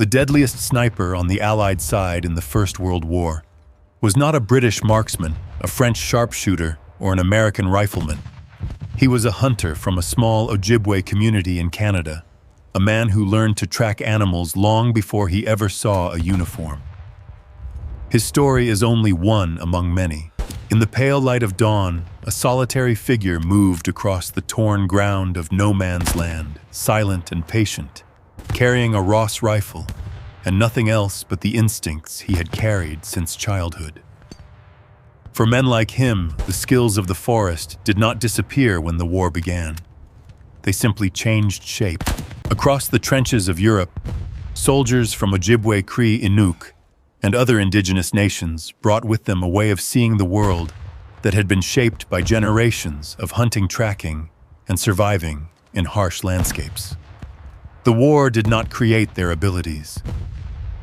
The deadliest sniper on the Allied side in the First World War was not a British marksman, a French sharpshooter, or an American rifleman. He was a hunter from a small Ojibwe community in Canada, a man who learned to track animals long before he ever saw a uniform. His story is only one among many. In the pale light of dawn, a solitary figure moved across the torn ground of no man's land, silent and patient, carrying a Ross rifle and nothing else but the instincts he had carried since childhood. For men like him, the skills of the forest did not disappear when the war began. They simply changed shape. Across the trenches of Europe, soldiers from Ojibwe, Cree, Inuk, and other indigenous nations brought with them a way of seeing the world that had been shaped by generations of hunting, tracking, and surviving in harsh landscapes. The war did not create their abilities.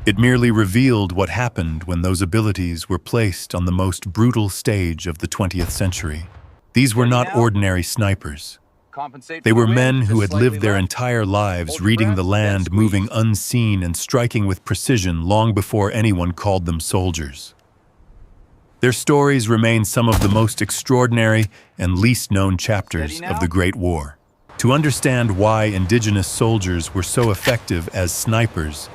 It merely revealed what happened when those abilities were placed on the most brutal stage of the 20th century. These were not ordinary snipers. They were men who had lived their entire lives reading the land, moving unseen and striking with precision long before anyone called them soldiers. Their stories remain some of the most extraordinary and least known chapters of the Great War. To understand why Indigenous soldiers were so effective as snipers,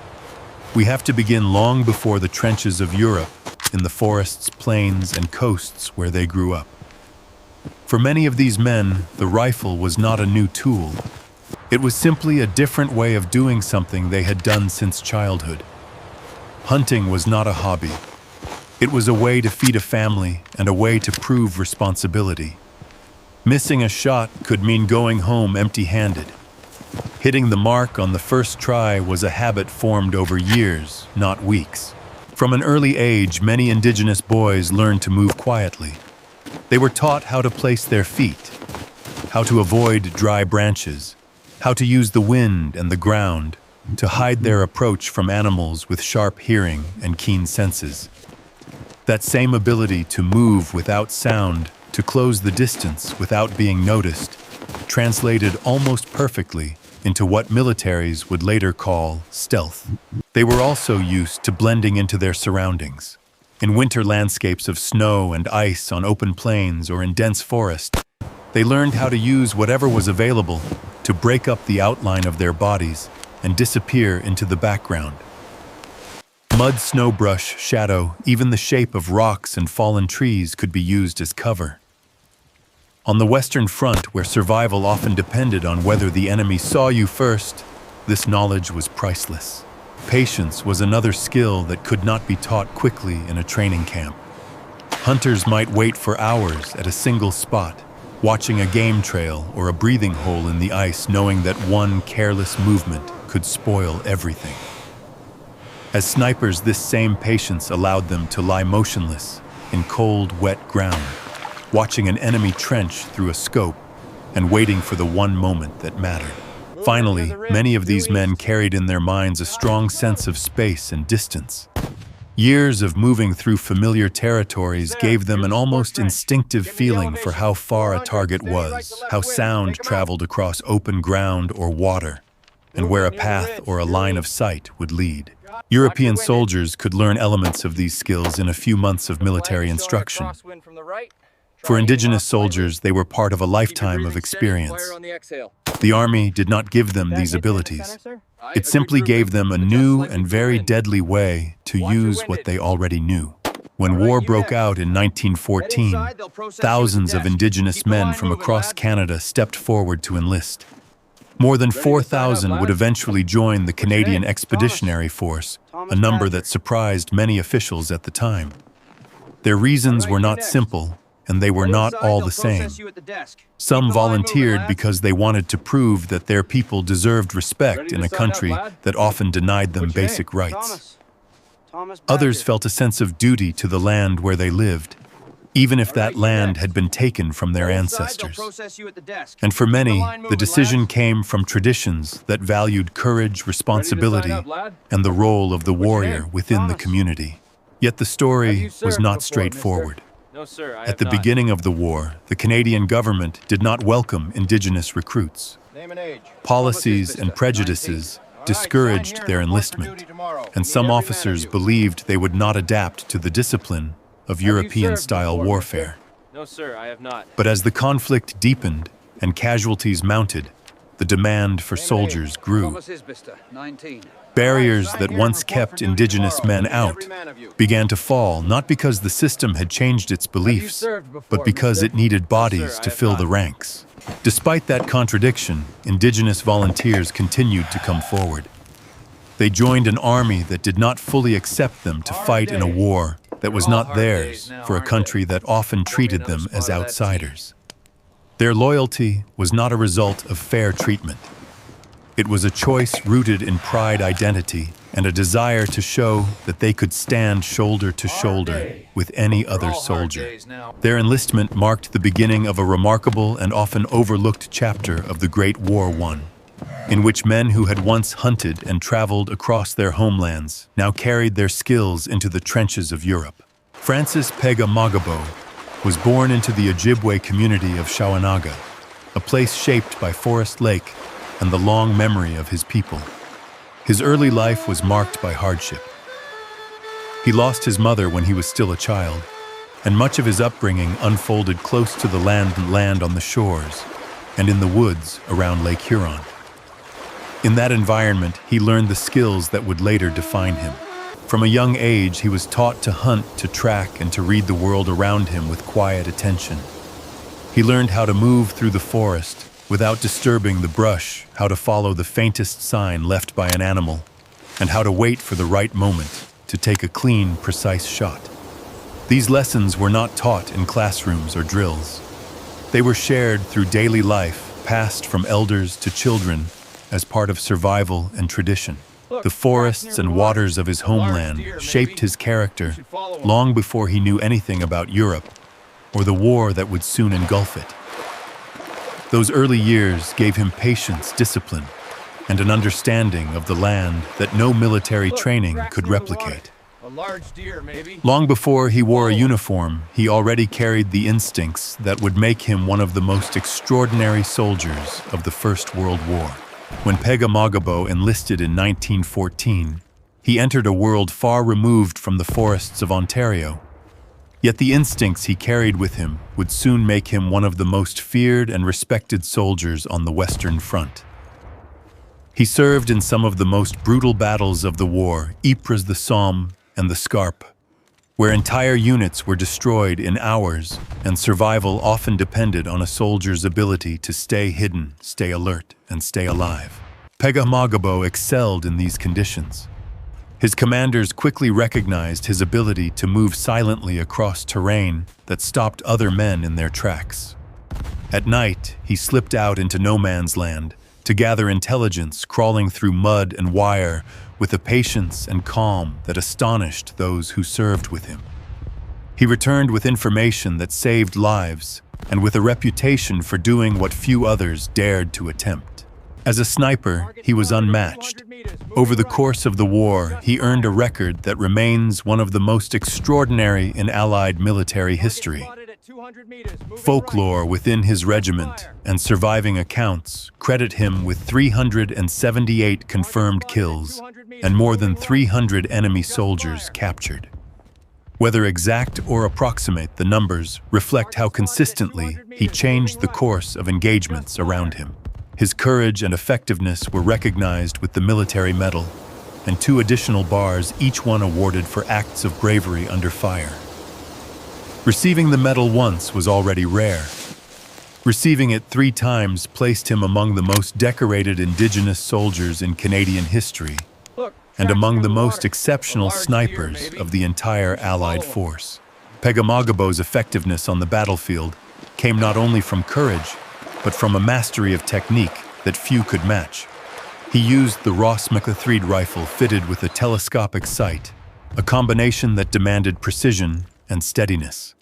we have to begin long before the trenches of Europe, in the forests, plains, and coasts where they grew up. For many of these men, the rifle was not a new tool. It was simply a different way of doing something they had done since childhood. Hunting was not a hobby. It was a way to feed a family and a way to prove responsibility. Missing a shot could mean going home empty-handed. Hitting the mark on the first try was a habit formed over years, not weeks. From an early age, many Indigenous boys learned to move quietly. They were taught how to place their feet, how to avoid dry branches, how to use the wind and the ground to hide their approach from animals with sharp hearing and keen senses. That same ability to move without sound, to close the distance without being noticed, translated almost perfectly into what militaries would later call stealth. They were also used to blending into their surroundings. In winter landscapes of snow and ice on open plains or in dense forest, they learned how to use whatever was available to break up the outline of their bodies and disappear into the background. Mud, snow brush, shadow, even the shape of rocks and fallen trees could be used as cover. On the Western Front, where survival often depended on whether the enemy saw you first, this knowledge was priceless. Patience was another skill that could not be taught quickly in a training camp. Hunters might wait for hours at a single spot, watching a game trail or a breathing hole in the ice, knowing that one careless movement could spoil everything. As snipers, this same patience allowed them to lie motionless in cold, wet ground, watching an enemy trench through a scope and waiting for the one moment that mattered. Finally, many of these men carried in their minds a strong sense of space and distance. Years of moving through familiar territories gave them an almost instinctive feeling for how far a target was, how sound traveled across open ground or water, and where a path or a line of sight would lead. European soldiers could learn elements of these skills in a few months of military instruction. For Indigenous soldiers, they were part of a lifetime of experience. The Army did not give them these abilities. It simply gave them a new and very deadly way to use what they already knew. When war broke out in 1914, thousands of Indigenous men from across Canada stepped forward to enlist. More than 4,000 would eventually join the Canadian Expeditionary Force, a number that surprised many officials at the time. Their reasons were not simple, and they were not all the same. Some volunteered because they wanted to prove that their people deserved respect in a country that often denied them basic rights. Others felt a sense of duty to the land where they lived, even if that land had been taken from their ancestors. And for many, the decision came from traditions that valued courage, responsibility, and the role of the warrior within the community. Yet the story was not straightforward. At the beginning of the war, the Canadian government did not welcome Indigenous recruits. Policies and prejudices discouraged their enlistment, and some officers believed they would not adapt to the discipline of European-style warfare. No, sir, I have not. But as the conflict deepened and casualties mounted, the demand for soldiers grew. Barriers that once kept Indigenous men out began to fall, not because the system had changed its beliefs, but because it needed bodies to fill the ranks. Despite that contradiction, Indigenous volunteers continued to come forward. They joined an army that did not fully accept them to fight in a war that was not theirs for a country that often treated them as outsiders. Their loyalty was not a result of fair treatment. It was a choice rooted in pride identity and a desire to show that they could stand shoulder to shoulder with any other soldier. Their enlistment marked the beginning of a remarkable and often overlooked chapter of the Great War I, in which men who had once hunted and traveled across their homelands now carried their skills into the trenches of Europe. Francis Pegahmagabow was born into the Ojibwe community of Shawanaga, a place shaped by Forest Lake and the long memory of his people. His early life was marked by hardship. He lost his mother when he was still a child, and much of his upbringing unfolded close to the land on the shores and in the woods around Lake Huron. In that environment, he learned the skills that would later define him. From a young age, he was taught to hunt, to track, and to read the world around him with quiet attention. He learned how to move through the forest without disturbing the brush, how to follow the faintest sign left by an animal, and how to wait for the right moment to take a clean, precise shot. These lessons were not taught in classrooms or drills. They were shared through daily life, passed from elders to children as part of survival and tradition. The forests and waters of his homeland shaped his character long before he knew anything about Europe or the war that would soon engulf it. Those early years gave him patience, discipline, and an understanding of the land that no military training could replicate. Long before he wore a uniform, he already carried the instincts that would make him one of the most extraordinary soldiers of the First World War. When Pegahmagabow enlisted in 1914, he entered a world far removed from the forests of Ontario. Yet the instincts he carried with him would soon make him one of the most feared and respected soldiers on the Western Front. He served in some of the most brutal battles of the war, Ypres the Somme and the Scarpe, where entire units were destroyed in hours, and survival often depended on a soldier's ability to stay hidden, stay alert, and stay alive. Pegahmagabow excelled in these conditions. His commanders quickly recognized his ability to move silently across terrain that stopped other men in their tracks. At night, he slipped out into no man's land to gather intelligence, crawling through mud and wire with a patience and calm that astonished those who served with him. He returned with information that saved lives and with a reputation for doing what few others dared to attempt. As a sniper, he was unmatched. Over the course of the war, he earned a record that remains one of the most extraordinary in Allied military history. Folklore within his regiment and surviving accounts credit him with 378 confirmed kills and more than 300 enemy soldiers captured. Whether exact or approximate, the numbers reflect how consistently he changed the course of engagements around him. His courage and effectiveness were recognized with the military medal and 2 additional bars, each one awarded for acts of bravery under fire. Receiving the medal once was already rare. Receiving it 3 times placed him among the most decorated Indigenous soldiers in Canadian history and among the most exceptional snipers of the entire Allied force. Pegahmagabow's effectiveness on the battlefield came not only from courage, but from a mastery of technique that few could match. He used the Ross McLeod rifle fitted with a telescopic sight, a combination that demanded precision and steadiness.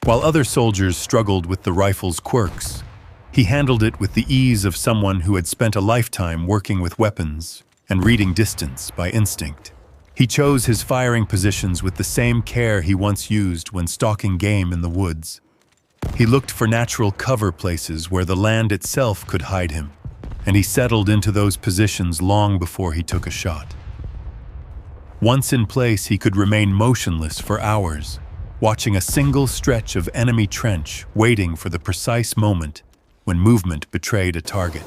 While other soldiers struggled with the rifle's quirks, he handled it with the ease of someone who had spent a lifetime working with weapons and reading distance by instinct. He chose his firing positions with the same care he once used when stalking game in the woods. He looked for natural cover places where the land itself could hide him, and he settled into those positions long before he took a shot. Once in place, he could remain motionless for hours, watching a single stretch of enemy trench, waiting for the precise moment when movement betrayed a target.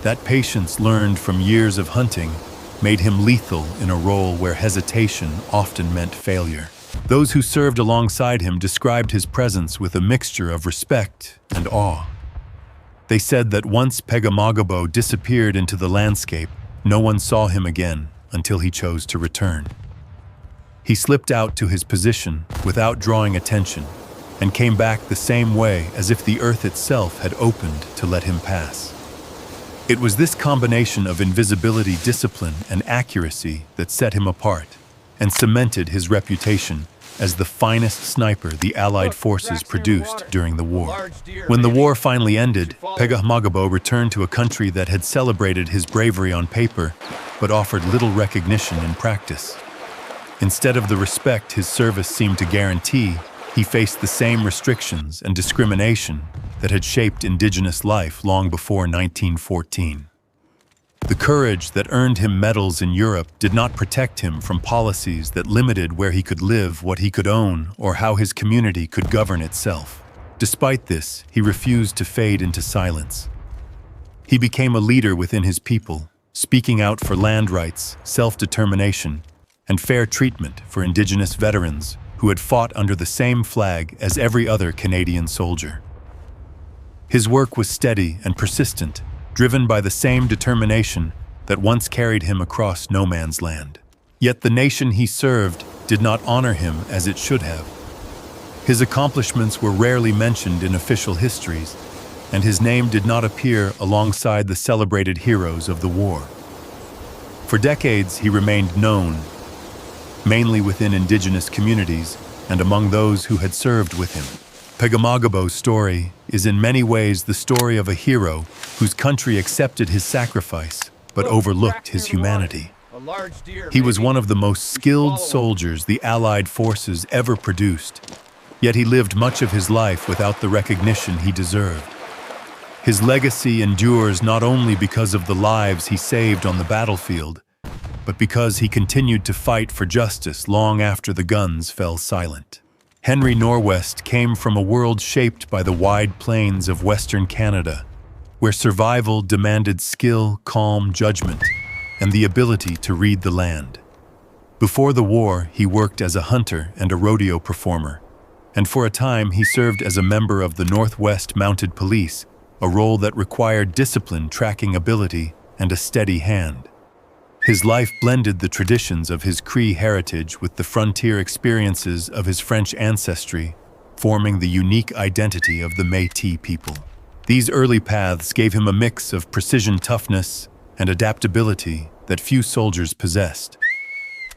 That patience, learned from years of hunting, made him lethal in a role where hesitation often meant failure. Those who served alongside him described his presence with a mixture of respect and awe. They said that once Pegahmagabow disappeared into the landscape, no one saw him again until he chose to return. He slipped out to his position without drawing attention and came back the same way as if the earth itself had opened to let him pass. It was this combination of invisibility, discipline, and accuracy that set him apart and cemented his reputation as the finest sniper the Allied forces produced during the war. When the war finally ended, Pegahmagabow returned to a country that had celebrated his bravery on paper, but offered little recognition in practice. Instead of the respect his service seemed to guarantee, he faced the same restrictions and discrimination that had shaped Indigenous life long before 1914. The courage that earned him medals in Europe did not protect him from policies that limited where he could live, what he could own, or how his community could govern itself. Despite this, he refused to fade into silence. He became a leader within his people, speaking out for land rights, self-determination, and fair treatment for Indigenous veterans who had fought under the same flag as every other Canadian soldier. His work was steady and persistent, driven by the same determination that once carried him across no man's land. Yet the nation he served did not honor him as it should have. His accomplishments were rarely mentioned in official histories, and his name did not appear alongside the celebrated heroes of the war. For decades, he remained known, mainly within Indigenous communities and among those who had served with him. Pegahmagabow's story is in many ways the story of a hero whose country accepted his sacrifice but overlooked his humanity. He was one of the most skilled soldiers the Allied forces ever produced, yet he lived much of his life without the recognition he deserved. His legacy endures not only because of the lives he saved on the battlefield, but because he continued to fight for justice long after the guns fell silent. Henry Norwest came from a world shaped by the wide plains of Western Canada, where survival demanded skill, calm judgment, and the ability to read the land. Before the war, he worked as a hunter and a rodeo performer, and for a time he served as a member of the Northwest Mounted Police, a role that required discipline, tracking ability, and a steady hand. His life blended the traditions of his Cree heritage with the frontier experiences of his French ancestry, forming the unique identity of the Métis people. These early paths gave him a mix of precision, toughness, and adaptability that few soldiers possessed.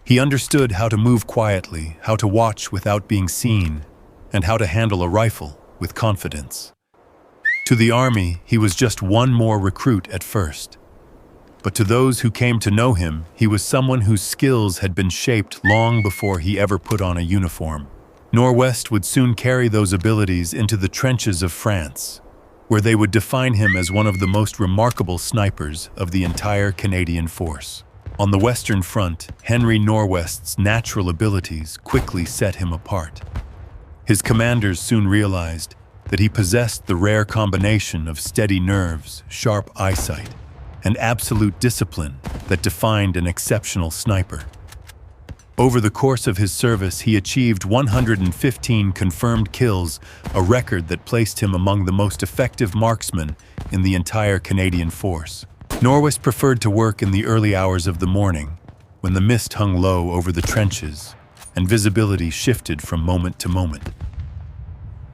He understood how to move quietly, how to watch without being seen, and how to handle a rifle with confidence. To the army, he was just one more recruit at first. But to those who came to know him, he was someone whose skills had been shaped long before he ever put on a uniform. Norwest would soon carry those abilities into the trenches of France, where they would define him as one of the most remarkable snipers of the entire Canadian force. On the Western Front, Henry Norwest's natural abilities quickly set him apart. His commanders soon realized that he possessed the rare combination of steady nerves, sharp eyesight, and absolute discipline that defined an exceptional sniper. Over the course of his service, he achieved 115 confirmed kills, a record that placed him among the most effective marksmen in the entire Canadian force. Norwest preferred to work in the early hours of the morning, when the mist hung low over the trenches and visibility shifted from moment to moment.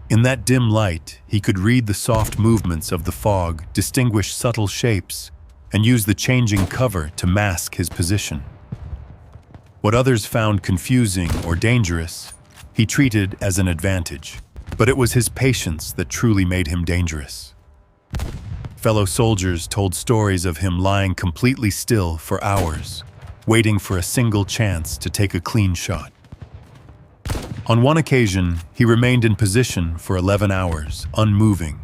In that dim light, he could read the soft movements of the fog, distinguish subtle shapes, and use the changing cover to mask his position. What others found confusing or dangerous, he treated as an advantage. But it was his patience that truly made him dangerous. Fellow soldiers told stories of him lying completely still for hours, waiting for a single chance to take a clean shot. On one occasion, he remained in position for 11 hours, unmoving,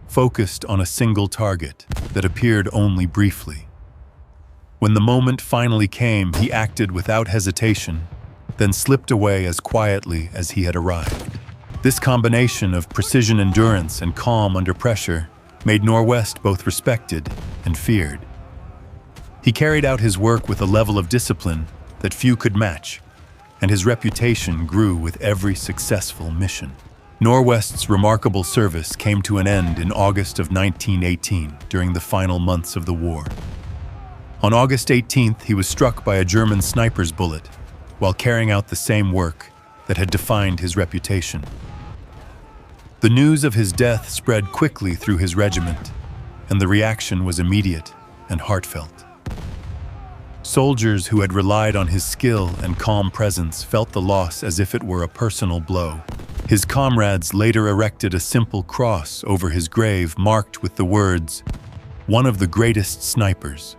focused on a single target that appeared only briefly. When the moment finally came, he acted without hesitation, then slipped away as quietly as he had arrived. This combination of precision endurance and calm under pressure made Norwest both respected and feared. He carried out his work with a level of discipline that few could match, and his reputation grew with every successful mission. Norwest's remarkable service came to an end in August of 1918 during the final months of the war. On August 18th, he was struck by a German sniper's bullet while carrying out the same work that had defined his reputation. The news of his death spread quickly through his regiment, and the reaction was immediate and heartfelt. Soldiers who had relied on his skill and calm presence felt the loss as if it were a personal blow. His comrades later erected a simple cross over his grave marked with the words, "One of the greatest snipers."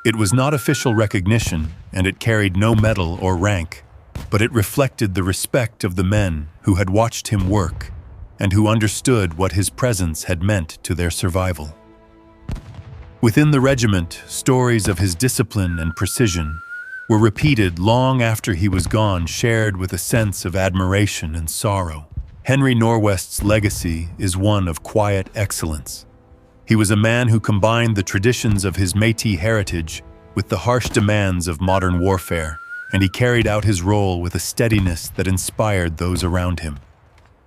It was not official recognition, and it carried no medal or rank, but it reflected the respect of the men who had watched him work and who understood what his presence had meant to their survival. Within the regiment, stories of his discipline and precision were repeated long after he was gone, shared with a sense of admiration and sorrow. Henry Norwest's legacy is one of quiet excellence. He was a man who combined the traditions of his Métis heritage with the harsh demands of modern warfare, and he carried out his role with a steadiness that inspired those around him.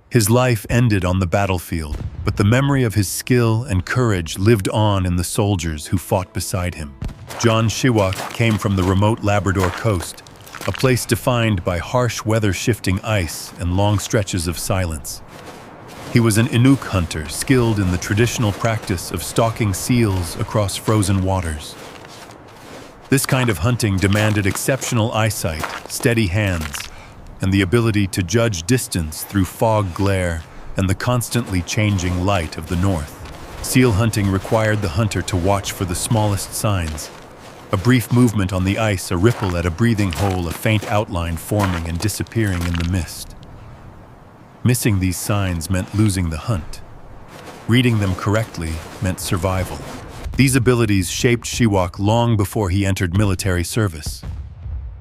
His life ended on the battlefield, but the memory of his skill and courage lived on in the soldiers who fought beside him. John Shiwak came from the remote Labrador coast, a place defined by harsh weather-shifting ice and long stretches of silence. He was an Inuk hunter, skilled in the traditional practice of stalking seals across frozen waters. This kind of hunting demanded exceptional eyesight, steady hands, and the ability to judge distance through fog glare and the constantly changing light of the north. Seal hunting required the hunter to watch for the smallest signs. A brief movement on the ice, a ripple at a breathing hole, a faint outline forming and disappearing in the mist. Missing these signs meant losing the hunt. Reading them correctly meant survival. These abilities shaped Shiwak long before he entered military service.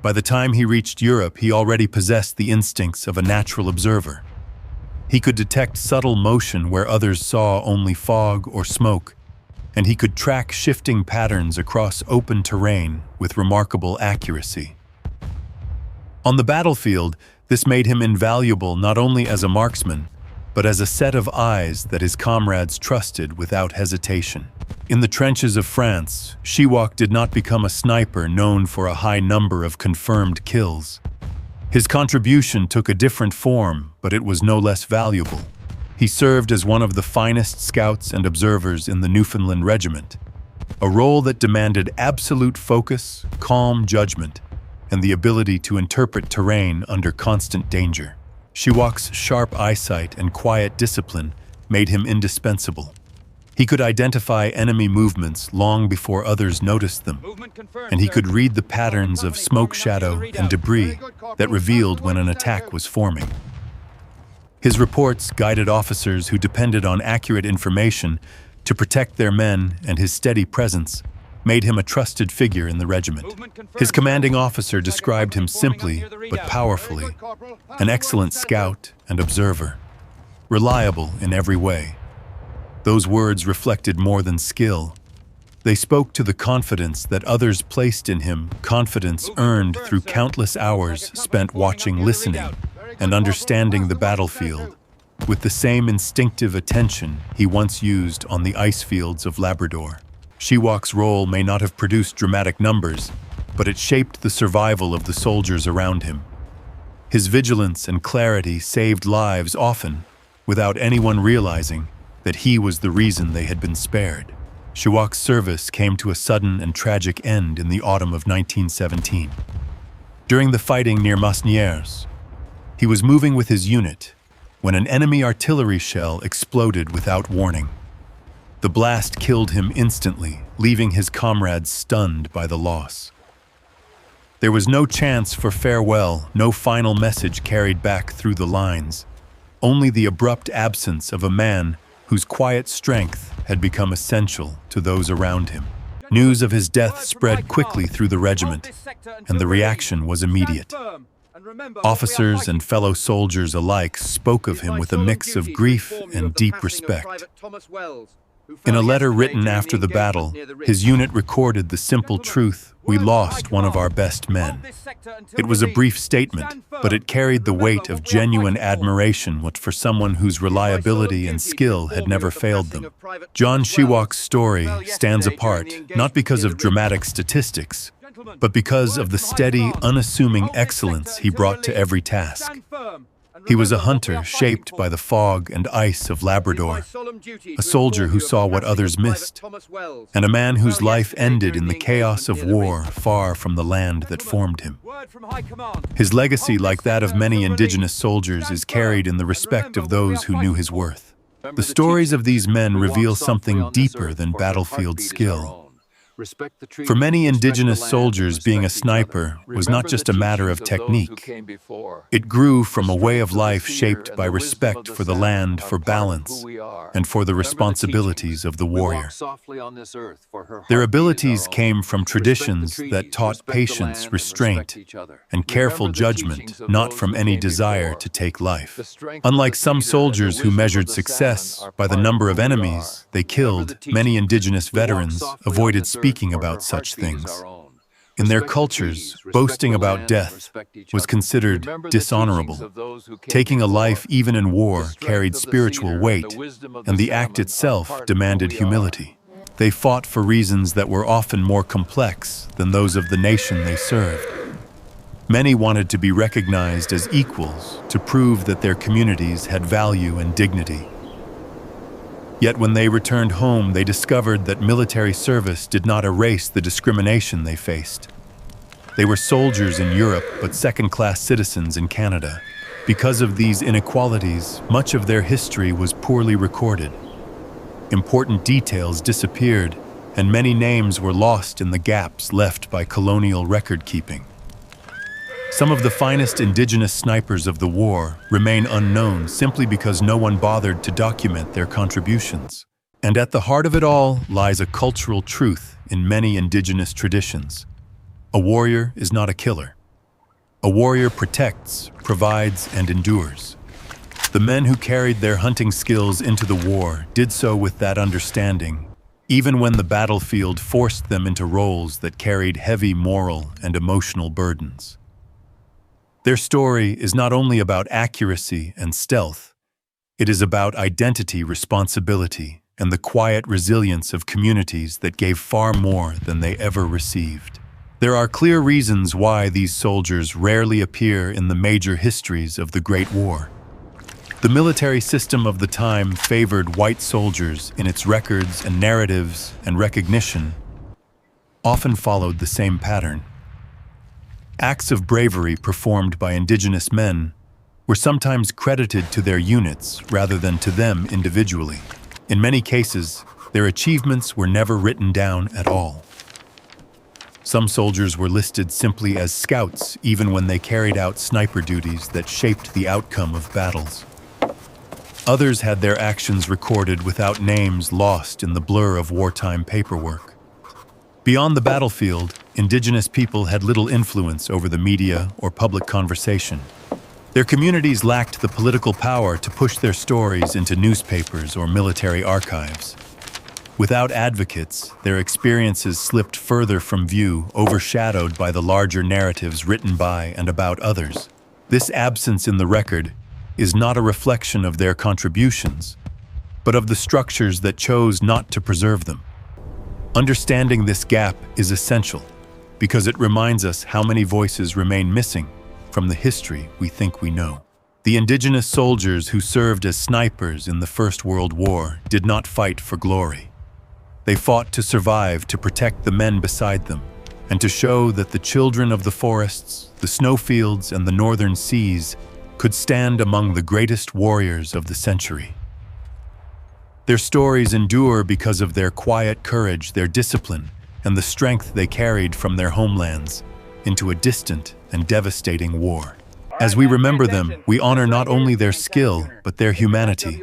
By the time he reached Europe, he already possessed the instincts of a natural observer. He could detect subtle motion where others saw only fog or smoke, and he could track shifting patterns across open terrain with remarkable accuracy. On the battlefield, this made him invaluable not only as a marksman, but as a set of eyes that his comrades trusted without hesitation. In the trenches of France, Shiwak did not become a sniper known for a high number of confirmed kills. His contribution took a different form, but it was no less valuable. He served as one of the finest scouts and observers in the Newfoundland Regiment, a role that demanded absolute focus, calm judgment, and the ability to interpret terrain under constant danger. Shiwak's sharp eyesight and quiet discipline made him indispensable. He could identify enemy movements long before others noticed them, and he could read the patterns of smoke shadow and debris that revealed when an attack was forming. His reports guided officers who depended on accurate information to protect their men, and his steady presence made him a trusted figure in the regiment. His commanding officer described him simply but powerfully, an excellent scout and observer, reliable in every way. Those words reflected more than skill. They spoke to the confidence that others placed in him, confidence earned through countless hours spent watching, listening, and understanding the battlefield with the same instinctive attention he once used on the ice fields of Labrador. Shiwak's role may not have produced dramatic numbers, but it shaped the survival of the soldiers around him. His vigilance and clarity saved lives, often without anyone realizing that he was the reason they had been spared. Shiwak's service came to a sudden and tragic end in the autumn of 1917. During the fighting near Masnieres, he was moving with his unit when an enemy artillery shell exploded without warning. The blast killed him instantly, leaving his comrades stunned by the loss. There was no chance for farewell, no final message carried back through the lines, only the abrupt absence of a man whose quiet strength had become essential to those around him. News of his death spread quickly through the regiment, and the reaction was immediate. Officers and fellow soldiers alike spoke of him with a mix of grief and deep respect. In a letter written after the battle, his unit recorded the simple truth: "We lost one of our best men." It was a brief statement, but it carried the weight of genuine admiration for someone whose reliability and skill had never failed them. John Shiwak's story stands apart not because of dramatic statistics, but because of the steady, unassuming excellence he brought to every task. He was a hunter shaped by the fog and ice of Labrador, a soldier who saw what others missed, and a man whose life ended in the chaos of war far from the land that formed him. His legacy, like that of many Indigenous soldiers, is carried in the respect of those who knew his worth. The stories of these men reveal something deeper than battlefield skill. For many Indigenous soldiers, being a sniper was not just a matter of technique. It grew from a way of life shaped by respect for the land, for balance, and for the responsibilities of the warrior. Their abilities came from traditions that taught patience, restraint, and careful judgment, not from any desire to take life. Unlike some soldiers who measured success by the number of enemies they killed, many Indigenous veterans avoided speaking about such things. In their cultures, boasting about death was considered dishonorable. Taking a life, even in war, carried spiritual weight, and the act itself demanded humility. They fought for reasons that were often more complex than those of the nation they served. Many wanted to be recognized as equals, to prove that their communities had value and dignity. Yet when they returned home, they discovered that military service did not erase the discrimination they faced. They were soldiers in Europe, but second-class citizens in Canada. Because of these inequalities, much of their history was poorly recorded. Important details disappeared, and many names were lost in the gaps left by colonial record-keeping. Some of the finest Indigenous snipers of the war remain unknown simply because no one bothered to document their contributions. And at the heart of it all lies a cultural truth in many Indigenous traditions. A warrior is not a killer. A warrior protects, provides, and endures. The men who carried their hunting skills into the war did so with that understanding, even when the battlefield forced them into roles that carried heavy moral and emotional burdens. Their story is not only about accuracy and stealth, it is about identity, responsibility, and the quiet resilience of communities that gave far more than they ever received. There are clear reasons why these soldiers rarely appear in the major histories of the Great War. The military system of the time favored white soldiers in its records and narratives, and recognition often followed the same pattern. Acts of bravery performed by Indigenous men were sometimes credited to their units rather than to them individually. In many cases, their achievements were never written down at all. Some soldiers were listed simply as scouts even when they carried out sniper duties that shaped the outcome of battles. Others had their actions recorded without names, lost in the blur of wartime paperwork. Beyond the battlefield, Indigenous people had little influence over the media or public conversation. Their communities lacked the political power to push their stories into newspapers or military archives. Without advocates, their experiences slipped further from view, overshadowed by the larger narratives written by and about others. This absence in the record is not a reflection of their contributions, but of the structures that chose not to preserve them. Understanding this gap is essential because it reminds us how many voices remain missing from the history we think we know. The Indigenous soldiers who served as snipers in the First World War did not fight for glory. They fought to survive, to protect the men beside them, and to show that the children of the forests, the snowfields, and the northern seas could stand among the greatest warriors of the century. Their stories endure because of their quiet courage, their discipline, and the strength they carried from their homelands into a distant and devastating war. As we remember them, we honor not only their skill, but their humanity.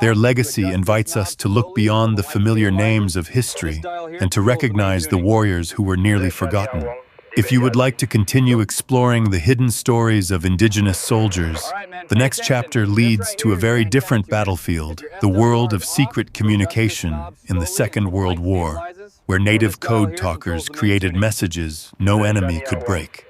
Their legacy invites us to look beyond the familiar names of history and to recognize the warriors who were nearly forgotten. If you would like to continue exploring the hidden stories of Indigenous soldiers, the next chapter leads to a very different battlefield, the world of secret communication in the Second World War, where native code talkers created messages no enemy could break.